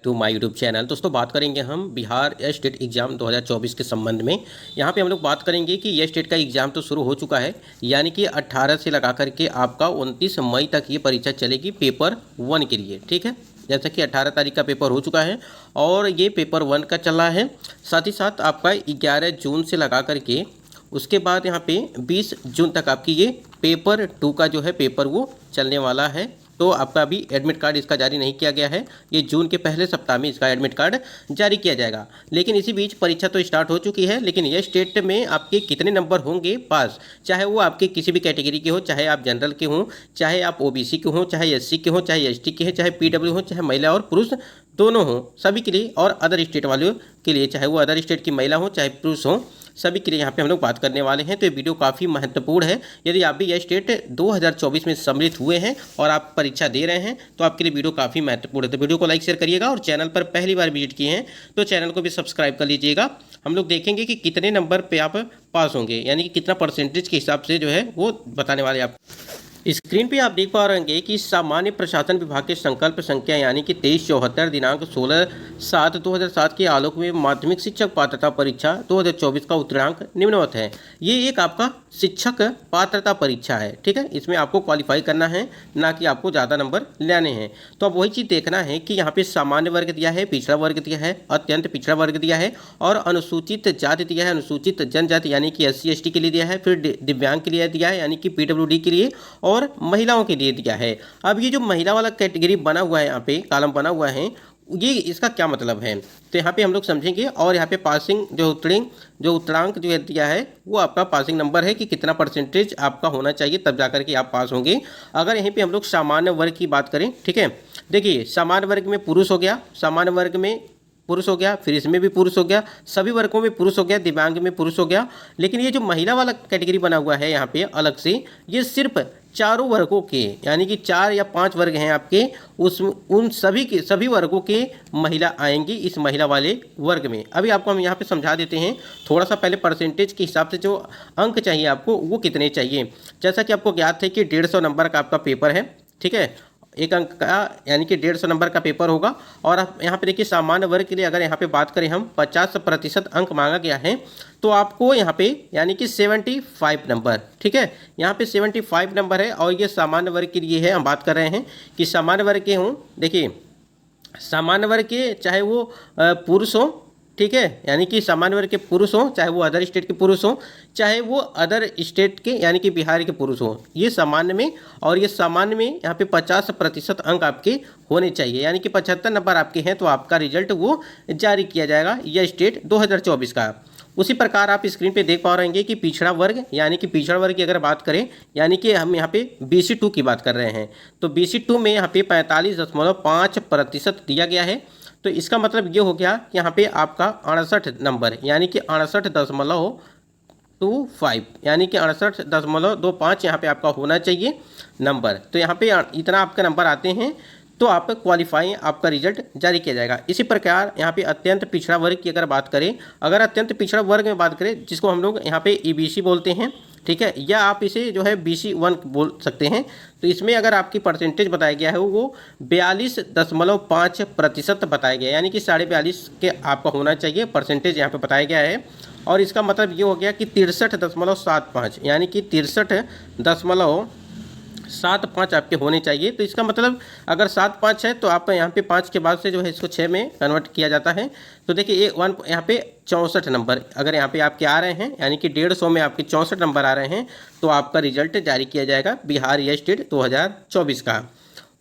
To my YouTube channel. दोस्तों बात करेंगे हम बिहार स्टेट एग्ज़ाम 2024 के संबंध में। यहाँ पे हम लोग बात करेंगे कि ये स्टेट का एग्ज़ाम तो शुरू हो चुका है, यानी कि 18 से लगा करके आपका 29 मई तक ये परीक्षा चलेगी पेपर 1 के लिए। ठीक है, जैसा कि 18 तारीख का पेपर हो चुका है और ये पेपर 1 का चल रहा है। साथ ही साथ आपका 11 जून से लगा करके उसके बाद यहाँ पे 20 जून तक आपकी ये पेपर 2 का जो है पेपर वो चलने वाला है। तो आपका अभी एडमिट कार्ड इसका जारी नहीं किया गया है, ये जून के पहले सप्ताह में इसका एडमिट कार्ड जारी किया जाएगा। लेकिन इसी बीच परीक्षा तो स्टार्ट हो चुकी है, लेकिन ये स्टेट में आपके कितने नंबर होंगे पास, चाहे वो आपके किसी भी कैटेगरी के हो, चाहे आप जनरल के हों, चाहे आप ओबीसी के हों, चाहे एससी के हों, चाहे एसटी के हैं, चाहे पीडब्ल्यू हों, चाहे महिला और पुरुष दोनों हों, सभी के लिए, और अदर स्टेट वालों के लिए, चाहे वो अदर स्टेट की महिला हो चाहे पुरुष हों, सभी के लिए यहाँ पे हम लोग बात करने वाले हैं। तो ये वीडियो काफ़ी महत्वपूर्ण है। यदि आप भी यह स्टेट 2024 में सम्मिलित हुए हैं और आप परीक्षा दे रहे हैं तो आपके लिए वीडियो काफ़ी महत्वपूर्ण है। तो वीडियो को लाइक शेयर करिएगा और चैनल पर पहली बार विजिट किए हैं तो चैनल को भी सब्सक्राइब कर लीजिएगा। हम लोग देखेंगे कि कितने नंबर पर आप पास होंगे, यानी कि कितना परसेंटेज के हिसाब से जो है वो बताने वाले आप। स्क्रीन पे आप देख पा रहे होंगे कि सामान्य प्रशासन विभाग के संकल्प संख्या यानी कि 2374 दिनांक 16/7/2007 के आलोक में माध्यमिक शिक्षक पात्रता परीक्षा 2024 का उत्तीर्णांक निम्नवत है। ये एक आपका शिक्षक पात्रता परीक्षा है। ठीक है, इसमें आपको क्वालिफाई करना है, ना कि आपको ज़्यादा नंबर लाने हैं। तो अब वही चीज़ देखना है कि यहाँ पे सामान्य वर्ग दिया है, पिछड़ा वर्ग दिया है, अत्यंत पिछड़ा वर्ग दिया है और अनुसूचित जाति दिया है, अनुसूचित जनजाति यानी कि SC ST के लिए दिया है, फिर दिव्यांग के लिए दिया है यानी कि PWD के लिए, और महिलाओं के लिए दिया है। अब ये जो महिला वाला कैटेगरी बना हुआ है, यहाँ पे कॉलम बना हुआ है, ये इसका क्या मतलब है तो यहाँ पे हम लोग समझेंगे। और यहाँ पे पासिंग जो उत्तरांक जो है दिया है वो आपका पासिंग नंबर है कि कितना परसेंटेज आपका होना चाहिए, तब जाकर के आप पास होंगे। अगर यहीं पे हम लोग सामान्य वर्ग की बात करें, ठीक है, देखिए सामान्य वर्ग में पुरुष हो गया, सामान्य वर्ग में पुरुष हो गया, फिर इसमें भी पुरुष हो गया, सभी वर्गों में पुरुष हो गया, दिव्यांग में पुरुष हो गया। लेकिन ये जो महिला वाला कैटेगरी बना हुआ है यहाँ पे अलग से, ये सिर्फ चारों वर्गों के, यानी कि 4 या 5 वर्ग हैं आपके, उन सभी वर्गों के महिला आएंगी इस महिला वाले वर्ग में। अभी आपको हम यहाँ पे समझा देते हैं थोड़ा सा। पहले परसेंटेज के हिसाब से जो अंक चाहिए आपको वो कितने चाहिए। जैसा कि आपको ज्ञात है कि 150 नंबर का आपका पेपर है, ठीक है, एक अंक का यानी कि 150 नंबर का पेपर होगा। और आप यहाँ पे देखिए सामान्य वर्ग के लिए अगर यहाँ पे बात करें हम 50% अंक मांगा गया है, तो आपको यहाँ पे यानी कि 75 नंबर, ठीक है, यहाँ पे 75 नंबर है। और ये सामान्य वर्ग के लिए है, हम बात कर रहे हैं कि सामान्य वर्ग के हों, देखिए सामान्य वर्ग के चाहे वो पुरुष हों, ठीक है, यानी कि सामान्य वर्ग के पुरुष हों, चाहे वो अदर स्टेट के पुरुष हों, चाहे वो अदर स्टेट के यानी कि बिहार के पुरुष हों, ये सामान्य में। और ये सामान्य में यहाँ पे 50% अंक आपके होने चाहिए, यानी कि 75 नंबर आपके हैं तो आपका रिजल्ट वो जारी किया जाएगा यह स्टेट 2024 का। उसी प्रकार आप स्क्रीन पे देख पा रहे हैं कि पिछड़ा वर्ग, यानी कि पिछड़ा वर्ग की अगर बात करें, यानी कि हम यहाँ पे BC2 की बात कर रहे हैं, तो BC2 में यहाँ पे 45.5% दिया गया है। तो इसका मतलब ये हो गया कि यहाँ पे आपका 68 नंबर, यानी कि 68.25, यानी कि 68.25 यहाँ पे आपका होना चाहिए नंबर। तो यहाँ पे इतना आपके नंबर आते हैं तो आप क्वालिफाई, आपका रिजल्ट जारी किया जाएगा। इसी प्रकार यहाँ पे अत्यंत पिछड़ा वर्ग की अगर बात करें, अगर अत्यंत पिछड़ा वर्ग में बात करें जिसको हम लोग यहाँ पे EBC बोलते हैं, ठीक है, या आप इसे जो है BC1 बोल सकते हैं, तो इसमें अगर आपकी परसेंटेज बताया गया है वो 42.5% बताया गया है, यानी कि 42.5 के आपका होना चाहिए परसेंटेज यहाँ पे बताया गया है। और इसका मतलब ये हो गया कि 63.75, यानी कि 63.75 आपके होने चाहिए। तो इसका मतलब अगर 75 है तो आपका यहाँ पे 5 के बाद से जो है इसको 6 में कन्वर्ट किया जाता है। तो देखिए यहाँ पे 64 नंबर अगर यहाँ पे आपके आ रहे हैं, यानी कि 150 में आपके 64 नंबर आ रहे हैं, तो आपका रिजल्ट जारी किया जाएगा बिहार स्टेट 2024 का।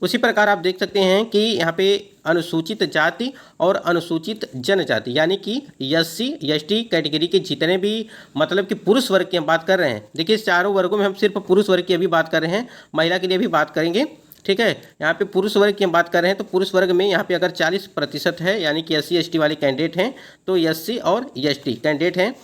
उसी प्रकार आप देख सकते हैं कि यहाँ पे अनुसूचित जाति और अनुसूचित जनजाति यानी कि SC ST कैटेगरी के जितने भी मतलब कि पुरुष वर्ग की हम बात कर रहे हैं। देखिए इस चारों वर्गों में हम सिर्फ पुरुष वर्ग की अभी बात कर रहे हैं, महिला के लिए भी बात करेंगे, ठीक है। यहाँ पे पुरुष वर्ग की हम बात कर रहे हैं तो पुरुष वर्ग में यहाँ पे अगर 40% है, यानी कि SC ST वाले कैंडिडेट हैं, तो SC और ST कैंडिडेट हैं,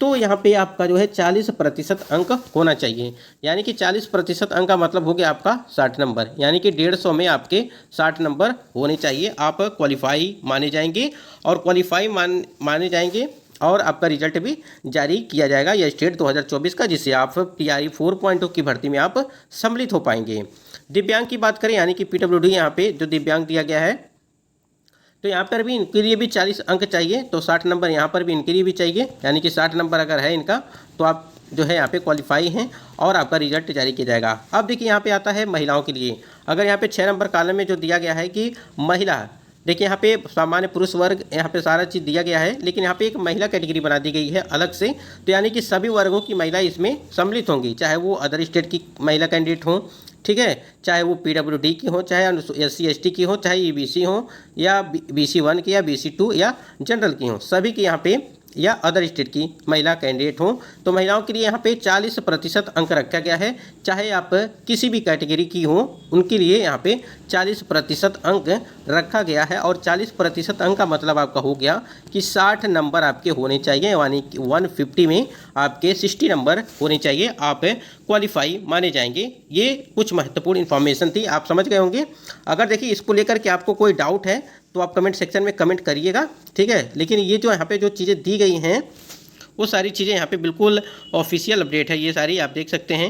तो यहाँ पे आपका जो है 40% अंक होना चाहिए, यानी कि 40% अंक का मतलब हो गया आपका 60 नंबर, यानी कि 150 में आपके 60 नंबर होने चाहिए, आप क्वालिफाई माने जाएंगे। और क्वालिफाई माने जाएंगे और आपका रिजल्ट भी जारी किया जाएगा यह स्टेट 2024 का, जिससे आप TRE 4.0 की भर्ती में आप सम्मिलित हो पाएंगे। दिव्यांग की बात करें, यानी कि PWD यहाँ पे जो दिव्यांग दिया गया है, तो यहाँ पर भी इनके लिए भी 40 अंक चाहिए, तो 60 नंबर यहाँ पर भी इनके लिए भी चाहिए, यानी कि 60 नंबर अगर है इनका तो आप जो है यहाँ पे क्वालिफाई हैं और आपका रिजल्ट जारी किया जाएगा। अब देखिए यहाँ पे आता है महिलाओं के लिए। अगर यहाँ पे 6 नंबर कॉलम में जो दिया गया है कि महिला, देखिए यहाँ पे सामान्य पुरुष वर्ग यहाँ पे सारा चीज़ दिया गया है, लेकिन यहाँ पे एक महिला कैटेगरी बना दी गई है अलग से। तो यानी कि सभी वर्गों की महिला इसमें सम्मिलित होंगी, चाहे वो अदर स्टेट की महिला कैंडिडेट हो, ठीक है, चाहे वो PWD की हो, चाहे SC ST की हो, चाहे EBC हो, या BC 1 की, या BC 2 या जनरल की हो, सभी की यहाँ पे, या अदर स्टेट की महिला कैंडिडेट हो। तो महिलाओं के लिए यहाँ पे 40% अंक रखा गया है, चाहे आप किसी भी कैटेगरी की हो उनके लिए यहाँ पे 40% अंक रखा गया है। और 40% अंक का मतलब आपका हो गया कि 60 नंबर आपके होने चाहिए, यानी कि 150 में आपके 60 नंबर होने चाहिए, आप क्वालिफाई माने जाएंगे। ये कुछ महत्वपूर्ण इन्फॉर्मेशन थी, आप समझ गए होंगे। अगर देखिए इसको लेकर के आपको कोई डाउट है तो आप कमेंट सेक्शन में कमेंट करिएगा, ठीक है। लेकिन ये जो यहाँ पे जो चीज़ें दी गई हैं वो सारी चीज़ें यहाँ पे बिल्कुल ऑफिशियल अपडेट है, ये सारी आप देख सकते हैं।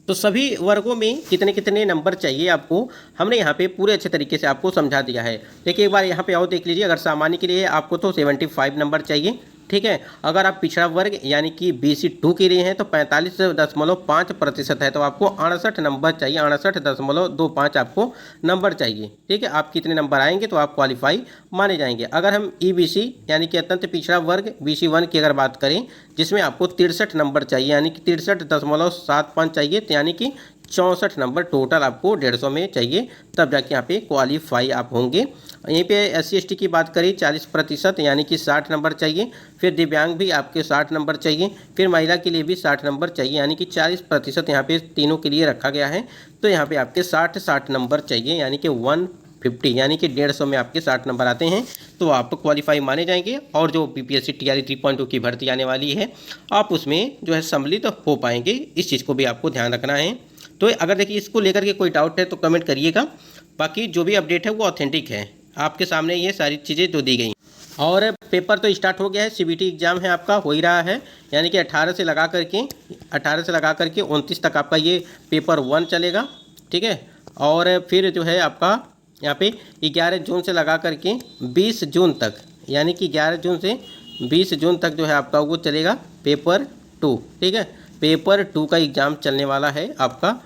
तो सभी वर्गों में कितने कितने नंबर चाहिए आपको, हमने यहाँ पे पूरे अच्छे तरीके से आपको समझा दिया है। देखिए एक बार यहाँ पे आओ देख लीजिए। अगर सामान्य के लिए आपको तो 75 नंबर चाहिए, ठीक है। अगर आप पिछड़ा वर्ग यानी कि BC 2 के लिए हैं तो 45.5% है, तो आपको 68 नंबर चाहिए, 68.25 आपको नंबर चाहिए, ठीक है। आप कितने नंबर आएंगे तो आप क्वालिफाई माने जाएंगे। अगर हम EBC यानी कि अत्यंत पिछड़ा वर्ग BC 1 की अगर बात करें, जिसमें आपको 63 नंबर चाहिए, यानी कि 63.75 चाहिए, तो यानी कि 64 नंबर टोटल आपको 150 में चाहिए, तब जाके यहाँ पे क्वालिफाई आप होंगे। यहीं पे SC ST की बात करें 40% यानी कि 60 नंबर चाहिए। फिर दिव्यांग भी आपके 60 नंबर चाहिए। फिर महिला के लिए भी 60 नंबर चाहिए, यानी कि 40% यहाँ पे तीनों के लिए रखा गया है। तो यहाँ पे आपके 60 नंबर चाहिए, यानी कि 150, यानी कि 150 में आपके 60 नंबर आते हैं तो आप क्वालिफाई माने जाएंगे। और जो BPSC TRE 3.2 की भर्ती आने वाली है आप उसमें जो है सम्मिलित हो पाएंगे, इस चीज़ को भी आपको ध्यान रखना है। तो अगर देखिए इसको लेकर के कोई डाउट है तो कमेंट करिएगा। बाकी जो भी अपडेट है वो ऑथेंटिक है, आपके सामने ये सारी चीज़ें जो दी गई। और पेपर तो स्टार्ट हो गया है, CBT एग्ज़ाम है आपका हो ही रहा है, यानी कि 18 से लगा करके 29 तक आपका ये पेपर 1 चलेगा, ठीक है। और फिर जो है आपका यहाँ पे 11 जून से लगा करके 20 जून तक, यानी कि 11 जून से 20 जून तक जो है आपका वो चलेगा पेपर 2, ठीक है। पेपर 2 का एग्ज़ाम चलने वाला है आपका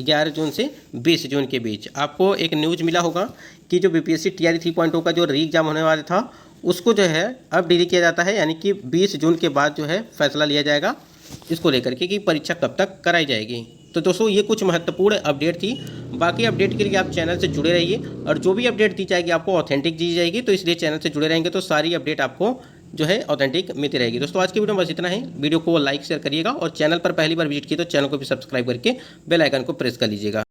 11 जून से 20 जून के बीच। आपको एक न्यूज़ मिला होगा कि जो BPSC TRE 3.2 का जो री एग्ज़ाम होने वाला था उसको जो है अब डिले किया जाता है, यानी कि 20 जून के बाद जो है फैसला लिया जाएगा इसको लेकर के कि परीक्षा कब तक कराई जाएगी। तो दोस्तों ये कुछ महत्वपूर्ण अपडेट थी। बाकी अपडेट के लिए आप चैनल से जुड़े रहिए, और जो भी अपडेट दी जाएगी आपको ऑथेंटिक दी जाएगी, तो इसलिए चैनल से जुड़े रहेंगे तो सारी अपडेट आपको जो है ऑथेंटिक मिलती रहेगी। दोस्तों आज की वीडियो में बस इतना ही। वीडियो को लाइक शेयर करिएगा, और चैनल पर पहली बार विजिट किए तो चैनल को भी सब्सक्राइब करके बेल आइकन को प्रेस कर लीजिएगा।